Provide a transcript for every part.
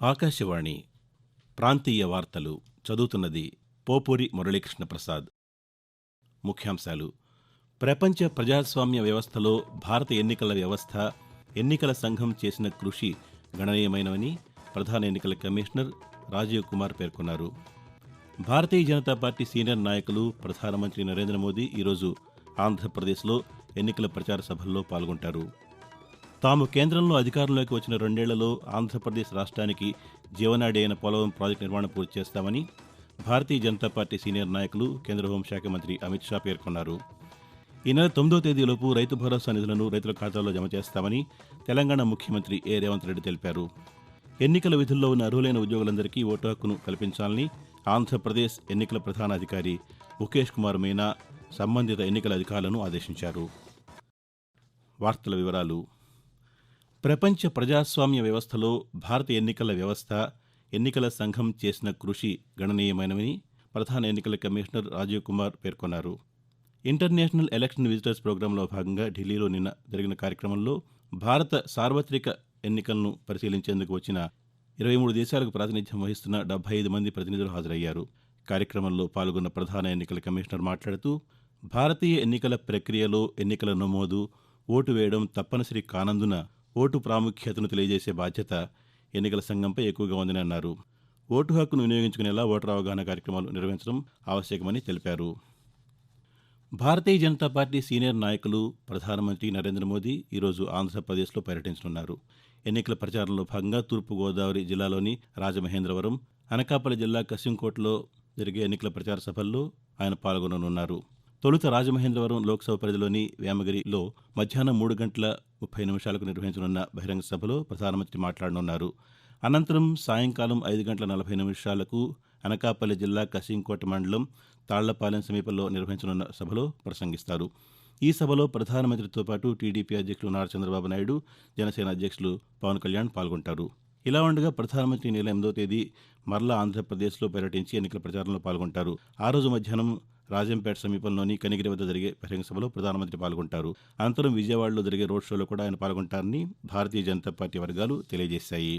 ఆకాశవాణి ప్రాంతీయ వార్తలు చదువుతున్నది పోపూరి మురళీకృష్ణ ప్రసాద్. ముఖ్యాంశాలు. ప్రపంచ ప్రజాస్వామ్య వ్యవస్థలో భారత ఎన్నికల వ్యవస్థ, ఎన్నికల సంఘం చేసిన కృషి గణనీయమైనవని ప్రధాన ఎన్నికల కమిషనర్ రాజీవ్ కుమార్ పేర్కొన్నారు. భారతీయ జనతా పార్టీ సీనియర్ నాయకులు ప్రధానమంత్రి నరేంద్ర మోదీ ఈరోజు ఆంధ్రప్రదేశ్లో ఎన్నికల ప్రచార సభల్లో పాల్గొంటారు. తాము కేంద్రంలో అధికారంలోకి వచ్చిన 2 ఏళ్లలో ఆంధ్రప్రదేశ్ రాష్ట్రానికి జీవనాడి అయిన పోలవరం ప్రాజెక్టు నిర్మాణం పూర్తి చేస్తామని భారతీయ జనతా పార్టీ సీనియర్ నాయకులు, కేంద్ర హోంశాఖ మంత్రి అమిత్ షా పేర్కొన్నారు. ఈ నెల 9వ తేదీలోపు రైతు భరోసా నిధులను రైతుల ఖాతాల్లో జమ చేస్తామని తెలంగాణ ముఖ్యమంత్రి రేవంత్ రెడ్డి తెలిపారు. ఎన్నికల విధుల్లో ఉన్న అర్హులైన ఉద్యోగులందరికీ ఓటు హక్కును కల్పించాలని ఆంధ్రప్రదేశ్ ఎన్నికల ప్రధాన అధికారి ముఖేష్ కుమార్ మీనా సంబంధిత ఎన్నికల అధికారులను ఆదేశించారు. వార్తల వివరాలు. ప్రపంచ ప్రజాస్వామ్య వ్యవస్థలో భారత ఎన్నికల వ్యవస్థ, ఎన్నికల సంఘం చేసిన కృషి గణనీయమైనవని ప్రధాన ఎన్నికల కమిషనర్ రాజీవ్ కుమార్ పేర్కొన్నారు. ఇంటర్నేషనల్ ఎలక్షన్ విజిటర్స్ ప్రోగ్రాంలో భాగంగా ఢిల్లీలో నిన్న జరిగిన కార్యక్రమంలో భారత సార్వత్రిక ఎన్నికలను పరిశీలించేందుకు వచ్చిన 23 దేశాలకు ప్రాతినిధ్యం వహిస్తున్న 75 మంది ప్రతినిధులు హాజరయ్యారు. కార్యక్రమంలో పాల్గొన్న ప్రధాన ఎన్నికల కమిషనర్ మాట్లాడుతూ, భారతీయ ఎన్నికల ప్రక్రియలో ఎన్నికల నమోదు, ఓటు వేయడం తప్పనిసరి కానందున ఓటు ప్రాముఖ్యతను తెలియజేసే బాధ్యత ఎన్నికల సంఘంపై ఎక్కువగా ఉందని అన్నారు. ఓటు హక్కును వినియోగించుకునేలా ఓటర్ అవగాహన కార్యక్రమాలు నిర్వహించడం ఆవశ్యకమని తెలిపారు. భారతీయ జనతా పార్టీ సీనియర్ నాయకులు ప్రధానమంత్రి నరేంద్ర మోదీ ఈరోజు ఆంధ్రప్రదేశ్లో పర్యటించనున్నారు. ఎన్నికల ప్రచారంలో భాగంగా తూర్పుగోదావరి జిల్లాలోని రాజమహేంద్రవరం, అనకాపల్లి జిల్లా కశింకోటలో జరిగే ఎన్నికల ప్రచార సభల్లో ఆయన పాల్గొననున్నారు. తొలుత రాజమహేంద్రవరం లోక్సభ పరిధిలోని వేమగిరిలో మధ్యాహ్నం 3:30 నిర్వహించనున్న బహిరంగ సభలో ప్రధానమంత్రి మాట్లాడనున్నారు. అనంతరం సాయంకాలం 5:40 అనకాపల్లి జిల్లా కశింకోట మండలం తాళ్లపాలెం సమీపంలో నిర్వహించనున్న సభలో ప్రసంగిస్తారు. ఈ సభలో ప్రధానమంత్రితో పాటు టీడీపీ అధ్యక్షులు నారా చంద్రబాబు నాయుడు, జనసేన అధ్యక్షులు పవన్ కళ్యాణ్ పాల్గొంటారు. ఇలా ఉండగా ప్రధానమంత్రి ఈ నెల 8వ తేదీ మరలా ఆంధ్రప్రదేశ్లో పర్యటించి ఎన్నికల ప్రచారంలో పాల్గొంటారు. ఆ రోజు మధ్యాహ్నం రాజంపేట సమీపంలోని కనిగిరి వద్ద జరిగే బహిరంగ సభలో ప్రధానమంత్రి పాల్గొంటారు. అనంతరం విజయవాడలో జరిగే రోడ్ షోలో కూడా ఆయన పాల్గొంటారని భారతీయ జనతా పార్టీ వర్గాలు తెలియజేశాయి.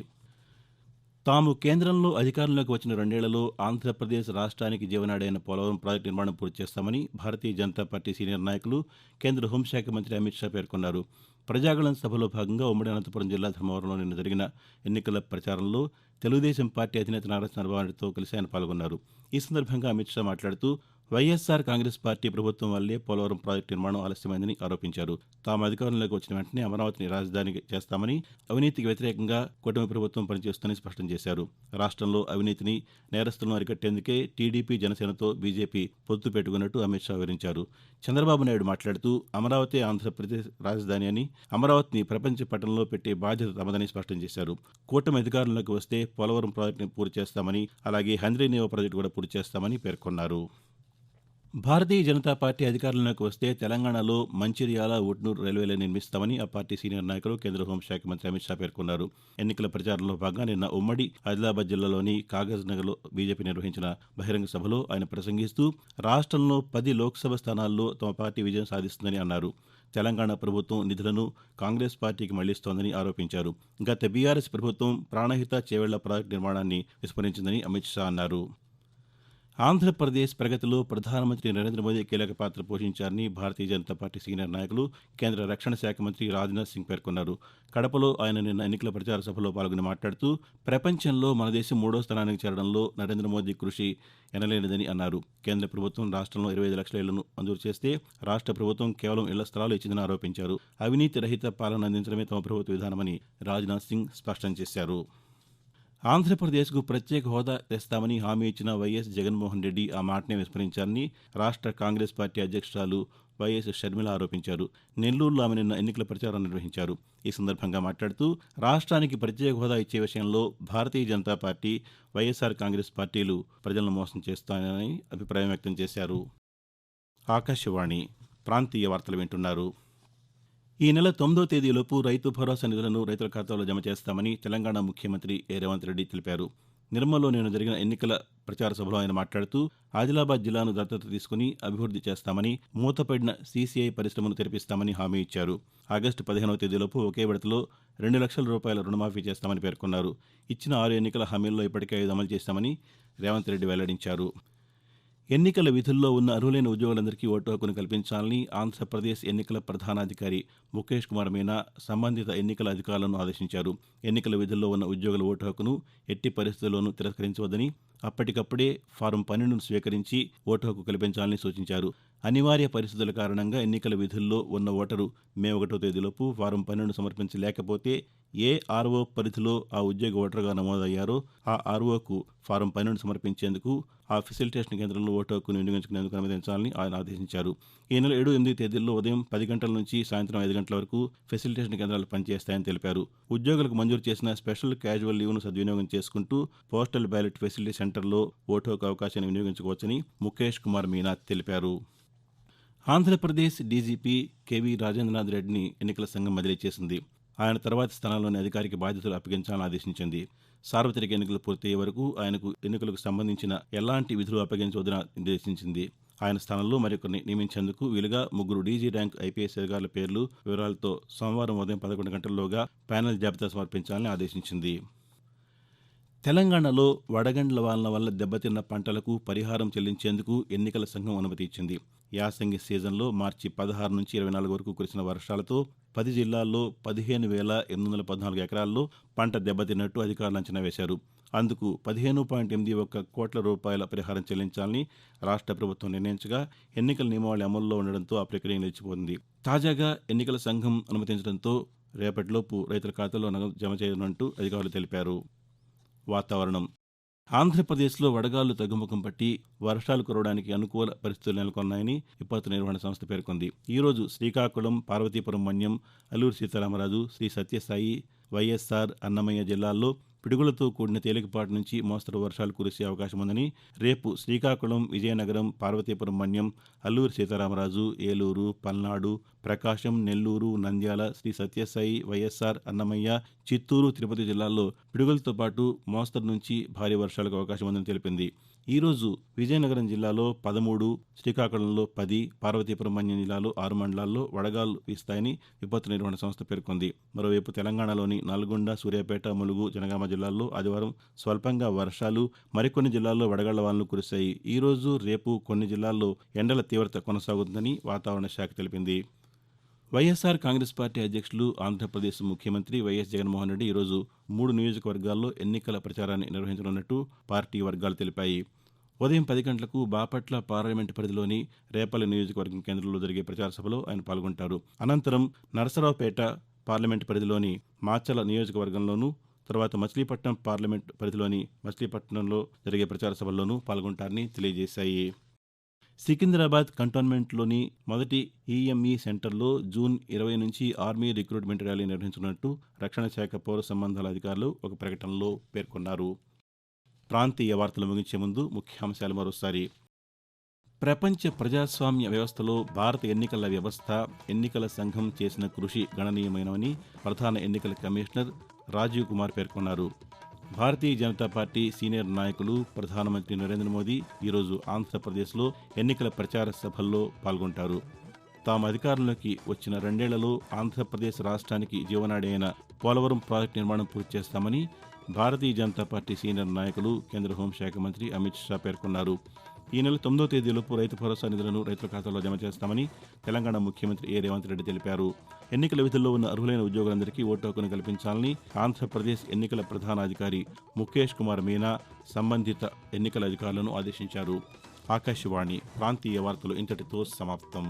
తాము కేంద్రంలో అధికారంలోకి వచ్చిన 2 ఏళ్లలో ఆంధ్రప్రదేశ్ రాష్ట్రానికి జీవనాడి అయిన పోలవరం ప్రాజెక్టు నిర్మాణం పూర్తి చేస్తామని భారతీయ జనతా పార్టీ సీనియర్ నాయకులు, కేంద్ర హోంశాఖ మంత్రి అమిత్ షా పేర్కొన్నారు. ప్రజాగళం సభలో భాగంగా ఉమ్మడి అనంతపురం జిల్లా ధర్మవరంలో నిన్న జరిగిన ఎన్నికల ప్రచారంలో తెలుగుదేశం పార్టీ అధినేత నారా చంద్రబాబు నాయుడుతో కలిసి ఆయన పాల్గొన్నారు. ఈ సందర్భంగా అమిత్ షా మాట్లాడుతూ, వైఎస్ఆర్ కాంగ్రెస్ పార్టీ ప్రభుత్వం వల్లే పోలవరం ప్రాజెక్టు నిర్మాణం ఆలస్యమైందని ఆరోపించారు. తాము అధికారంలోకి వచ్చిన వెంటనే అమరావతిని రాజధాని చేస్తామని, అవినీతికి వ్యతిరేకంగా కూటమి ప్రభుత్వం పనిచేస్తుందని స్పష్టం చేశారు. రాష్ట్రంలో అవినీతిని, నేరస్తులను అరికట్టేందుకే టీడీపీ, జనసేనతో బీజేపీ పొత్తు పెట్టుకున్నట్టు అమిత్ షా వివరించారు. చంద్రబాబు నాయుడు మాట్లాడుతూ, అమరావతి ఆంధ్రప్రదేశ్ రాజధాని అని, అమరావతిని ప్రపంచ పటంలో పెట్టే బాధ్యత తమదని స్పష్టం చేశారు. కూటమి అధికారంలోకి వస్తే పోలవరం ప్రాజెక్టును పూర్తి చేస్తామని, అలాగే హంద్రీనీవా ప్రాజెక్టు కూడా పూర్తి చేస్తామని పేర్కొన్నారు. భారతీయ జనతా పార్టీ అధికారంలోకి వస్తే తెలంగాణలో మంచిర్యాల, ఉట్నూరు రైల్వేలైన్ నిర్మిస్తామని ఆ పార్టీ సీనియర్ నాయకులు, కేంద్ర హోంశాఖ మంత్రి అమిత్ షా పేర్కొన్నారు. ఎన్నికల ప్రచారంలో భాగంగా నిన్న ఉమ్మడి ఆదిలాబాద్ జిల్లాలోని కాగజ్ నగర్లో బీజేపీ నిర్వహించిన బహిరంగ సభలో ఆయన ప్రసంగిస్తూ, రాష్ట్రంలో 10 లోక్సభ స్థానాల్లో తమ పార్టీ విజయం సాధిస్తుందని అన్నారు. తెలంగాణ ప్రభుత్వం నిధులను కాంగ్రెస్ పార్టీకి మళ్లిస్తోందని ఆరోపించారు. గత బీఆర్ఎస్ ప్రభుత్వం ప్రాణహిత చేవెళ్ల ప్రాజెక్టు నిర్మాణాన్ని విస్మరించిందని అమిత్ షా అన్నారు. ఆంధ్రప్రదేశ్ ప్రగతిలో ప్రధానమంత్రి నరేంద్ర మోదీ కీలక పాత్ర పోషించారని భారతీయ జనతా పార్టీ సీనియర్ నాయకులు, కేంద్ర రక్షణ శాఖ మంత్రి రాజ్నాథ్ సింగ్ పేర్కొన్నారు. కడపలో ఆయన నిన్న ఎన్నికల ప్రచార సభలో పాల్గొని మాట్లాడుతూ, ప్రపంచంలో మన దేశం 3వ స్థానానికి చేరడంలో నరేంద్ర మోదీ కృషి ఎనలేనిదని అన్నారు. కేంద్ర ప్రభుత్వం రాష్ట్రంలో 25 లక్షల ఇళ్లను మంజూరు చేస్తే రాష్ట్ర ప్రభుత్వం కేవలం ఇళ్ల స్థలాలు ఇచ్చిందని ఆరోపించారు. అవినీతి రహిత పాలన అందించడమే తమ ప్రభుత్వ విధానమని రాజ్నాథ్ సింగ్ స్పష్టం చేశారు. ఆంధ్రప్రదేశ్కు ప్రత్యేక హోదా తెస్తామని హామీ ఇచ్చిన వైఎస్ జగన్మోహన్ రెడ్డి ఆ మాటనే విస్మరించారని రాష్ట్ర కాంగ్రెస్ పార్టీ అధ్యక్షురాలు వైఎస్ షర్మిల ఆరోపించారు. నెల్లూరులో ఆమె నిన్న ఎన్నికల ప్రచారం నిర్వహించారు. ఈ సందర్భంగా మాట్లాడుతూ, రాష్ట్రానికి ప్రత్యేక హోదా ఇచ్చే విషయంలో భారతీయ జనతా పార్టీ, వైఎస్ఆర్ కాంగ్రెస్ పార్టీలు ప్రజలను మోసం చేస్తాయని అభిప్రాయం వ్యక్తం చేశారు. ఆకాశవాణి ప్రాంతీయ వార్తలు వింటున్నారు. ఈ నెల 9వ తేదీలోపు రైతు భరోసా నిధులను రైతుల ఖాతాలో జమ చేస్తామని తెలంగాణ ముఖ్యమంత్రి రేవంత్ రెడ్డి తెలిపారు. నిర్మల్లో నిన్న జరిగిన ఎన్నికల ప్రచార సభలో ఆయన మాట్లాడుతూ ఆదిలాబాద్ జిల్లాను దత్తత తీసుకుని అభివృద్ధి చేస్తామని, మూతపడిన సీసీఐ పరిశ్రమను తెరిపిస్తామని హామీ ఇచ్చారు. ఆగస్టు 15వ తేదీలోపు ఒకే విడతలో 2 లక్షల రూపాయల రుణమాఫీ చేస్తామని పేర్కొన్నారు. ఇచ్చిన 6 ఎన్నికల హామీల్లో ఇప్పటికే 5 అమలు చేస్తామని రేవంత్ రెడ్డి వెల్లడించారు. ఎన్నికల విధుల్లో ఉన్న అర్హులైన ఉద్యోగులందరికీ ఓటు హక్కును కల్పించాలని ఆంధ్రప్రదేశ్ ఎన్నికల ప్రధానాధికారి ముఖేష్ కుమార్ మీనా సంబంధిత ఎన్నికల అధికారులను ఆదేశించారు. ఎన్నికల విధుల్లో ఉన్న ఉద్యోగుల ఓటు హక్కును ఎట్టి పరిస్థితుల్లోనూ తిరస్కరించవద్దని, అప్పటికప్పుడే ఫారం 12ను స్వీకరించి ఓటు హక్కు కల్పించాలని సూచించారు. అనివార్య పరిస్థితుల కారణంగా ఎన్నికల విధుల్లో ఉన్న ఓటరు మే 1వ తేదీలోపు ఫారం 12ను సమర్పించలేకపోతే ఏ ఆర్ఓ పరిధిలో ఆ ఉద్యోగి ఓటరుగా నమోదయ్యారో ఆ ఆర్ఓకు ఫారం 12 సమర్పించేందుకు ఆ ఫెసిలిటేషన్ కేంద్రంలో ఓటు హక్కును వినియోగించుకునేందుకు అనుమతించాలని ఆయన ఆదేశించారు. ఈ నెల 7, 8 తేదీల్లో ఉదయం 10 గంటల నుంచి సాయంత్రం 5 గంటల వరకు ఫెసిలిటేషన్ కేంద్రాలు పనిచేస్తాయని తెలిపారు. ఉద్యోగులకు మంజూరు చేసిన స్పెషల్ క్యాజువల్ లీవ్ను సద్వినియోగం చేసుకుంటూ పోస్టల్ బ్యాలెట్ ఫెసిలిటీ సెంటర్లో ఓటు హక్కు అవకాశాన్ని వినియోగించుకోవచ్చని ముఖేష్ కుమార్ మీనా తెలిపారు. ఆంధ్రప్రదేశ్ డీజీపీ కేవీ రాజేంద్రనాథ్ రెడ్డిని ఎన్నికల సంఘం బదిలీ చేసింది. ఆయన తర్వాతి స్థానంలోని అధికారికి బాధ్యతలు అప్పగించాలని ఆదేశించింది. సార్వత్రిక ఎన్నికలు పూర్తయ్యే వరకు ఆయనకు ఎన్నికలకు సంబంధించిన ఎలాంటి విధులు అప్పగించవద్దని నిర్దేశించింది. ఆయన స్థానంలో మరికొన్ని నియమించేందుకు వీలుగా 3 డీజీ ర్యాంక్ ఐపీఎస్ అధికారుల పేర్లు, వివరాలతో సోమవారం ఉదయం 11 గంటల్లోగా ప్యానెల్ జాబితా సమర్పించాలని ఆదేశించింది. తెలంగాణలో వడగండ్ల వానల వల్ల దెబ్బతిన్న పంటలకు పరిహారం చెల్లించేందుకు ఎన్నికల సంఘం అనుమతి ఇచ్చింది. యాసంగి సీజన్లో మార్చి 16 నుంచి 24 వరకు కురిసిన వర్షాలతో 10 జిల్లాల్లో 15,814 ఎకరాల్లో పంట దెబ్బతిన్నట్టు అధికారులు అంచనా వేశారు. అందుకు 15.81 కోట్ల రూపాయల పరిహారం చెల్లించాలని రాష్ట్ర ప్రభుత్వం నిర్ణయించగా ఎన్నికల నియమావళి అమల్లో ఉండడంతో ఆ ప్రక్రియ నిలిచిపోయింది. తాజాగా ఎన్నికల సంఘం అనుమతించడంతో రేపటిలోపు రైతుల ఖాతాలో నగదు జమ చేయనున్నట్టు అధికారులు తెలిపారు. వాతావరణం. ఆంధ్రప్రదేశ్లో వడగాళ్లు తగ్గుముఖం పట్టి వర్షాలు కురవడానికి అనుకూల పరిస్థితులు నెలకొన్నాయని విపత్తు నిర్వహణ సంస్థ పేర్కొంది. ఈరోజు శ్రీకాకుళం, పార్వతీపురం మన్యం, అల్లూరు సీతారామరాజు, శ్రీ సత్యసాయి, వైఎస్ఆర్, అన్నమయ్య జిల్లాల్లో పిడుగులతో కూడిన తేలికపాటి నుంచి మోస్తరు వర్షాలు కురిసే అవకాశం ఉందని, రేపు శ్రీకాకుళం, విజయనగరం, పార్వతీపురం మన్యం, అల్లూరు సీతారామరాజు, ఏలూరు, పల్నాడు, ప్రకాశం, నెల్లూరు, నంద్యాల, శ్రీ సత్యసాయి, వైఎస్ఆర్, అన్నమయ్య, చిత్తూరు, తిరుపతి జిల్లాల్లో పిడుగులతో పాటు మోస్తరు నుంచి భారీ వర్షాలకు అవకాశం ఉందని తెలిపింది. ఈరోజు విజయనగరం జిల్లాలో 13, శ్రీకాకుళంలో 10, పార్వతీపురం మన్యం జిల్లాలో 6 మండలాల్లో వడగాలు వీస్తాయని విపత్తు నిర్వహణ సంస్థ పేర్కొంది. మరోవైపు తెలంగాణలోని నల్గొండ, సూర్యాపేట, ములుగు, జనగామ జిల్లాల్లో ఆదివారం స్వల్పంగా వర్షాలు, మరికొన్ని జిల్లాల్లో వడగళ్ల వానలు కురిశాయి. ఈరోజు, రేపు కొన్ని జిల్లాల్లో ఎండల తీవ్రత కొనసాగుతుందని వాతావరణ శాఖ తెలిపింది. వైఎస్ఆర్ కాంగ్రెస్ పార్టీ అధ్యక్షులు, ఆంధ్రప్రదేశ్ ముఖ్యమంత్రి వైఎస్ జగన్మోహన్ రెడ్డి ఈరోజు 3 నియోజకవర్గాల్లో ఎన్నికల ప్రచారాన్ని నిర్వహించనున్నట్టు పార్టీ వర్గాలు తెలిపాయి. ఉదయం 10 గంటలకు బాపట్ల పార్లమెంటు పరిధిలోని రేపల్లి నియోజకవర్గం కేంద్రంలో జరిగే ప్రచార సభలో ఆయన పాల్గొంటారు. అనంతరం నరసరావుపేట పార్లమెంటు పరిధిలోని మాచల నియోజకవర్గంలోనూ, తర్వాత మచిలీపట్నం పార్లమెంటు పరిధిలోని మచిలీపట్నంలో జరిగే ప్రచార సభల్లోనూ పాల్గొంటారని తెలియజేశాయి. సికింద్రాబాద్ కంటోన్మెంట్లోని మొదటి ఈఎంఈ సెంటర్లో జూన్ 20 నుంచి ఆర్మీ రిక్రూట్మెంట్ ర్యాలీ నిర్వహించనున్నట్టు రక్షణ శాఖ పౌర సంబంధాల అధికారులు ఒక ప్రకటనలో పేర్కొన్నారు. ప్రాంతీయ వార్తలు ముగించే ముందు ముఖ్యాంశాలు మరోసారి. ప్రపంచ ప్రజాస్వామ్య వ్యవస్థలో భారత ఎన్నికల వ్యవస్థ, ఎన్నికల సంఘం చేసిన కృషి గణనీయమైనవని ప్రధాన ఎన్నికల కమిషనర్ రాజీవ్ కుమార్ పేర్కొన్నారు. భారతీయ జనతా పార్టీ సీనియర్ నాయకులు, ప్రధానమంత్రి నరేంద్ర మోదీ ఈరోజు ఆంధ్రప్రదేశ్లో ఎన్నికల ప్రచార సభల్లో పాల్గొంటారు. తాము అధికారంలోకి వచ్చిన 2 ఏళ్లలో ఆంధ్రప్రదేశ్ రాష్ట్రానికి జీవనాడి అయిన పోలవరం ప్రాజెక్టు నిర్మాణం పూర్తి చేస్తామని భారతీయ జనతా పార్టీ సీనియర్ నాయకులు, కేంద్ర హోంశాఖ మంత్రి అమిత్ షా పేర్కొన్నారు. ఈ నెల 9వ తేదీలోపు రైతు భరోసా నిధులను రైతుల ఖాతాలో జమ చేస్తామని తెలంగాణ ముఖ్యమంత్రి రేవంత్ రెడ్డి తెలిపారు. ఎన్నికల విధుల్లో ఉన్న అర్హులైన ఉద్యోగులందరికీ ఓటు హక్కును కల్పించాలని ఆంధ్రప్రదేశ్ ఎన్నికల ప్రధానాధికారి ముఖేష్ కుమార్ మీనా సంబంధిత ఎన్నికల అధికారులను ఆదేశించారు. ఆకాశవాణి ప్రాంతీయ వార్తలు ఇంతటితో సమాప్తం.